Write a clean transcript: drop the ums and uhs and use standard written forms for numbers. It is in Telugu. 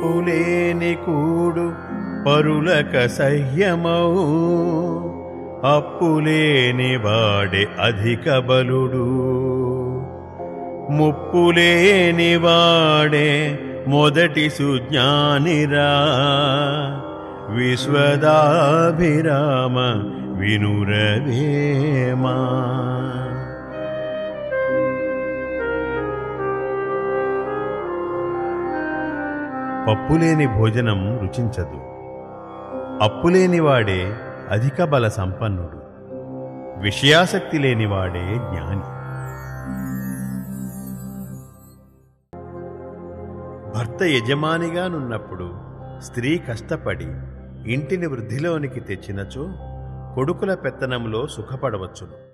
పప్పులేని కూడు పరులక సహ్యమౌ అప్పులేని వాడే అధిక బలుడు ముప్పులేని వాడే మొదటి సుజ్ఞానిరా విశ్వదాభిరామ వినురవేమా. పప్పులేని భోజనం రుచించదు. అప్పులేనివాడే అధిక బల సంపన్నుడు. విషయాసక్తి లేనివాడే జ్ఞాని. భర్త యజమానిగానున్నప్పుడు స్త్రీ కష్టపడి ఇంటిని వృద్ధిలోనికి తెచ్చినచో కొడుకుల పెత్తనంలో సుఖపడవచ్చును.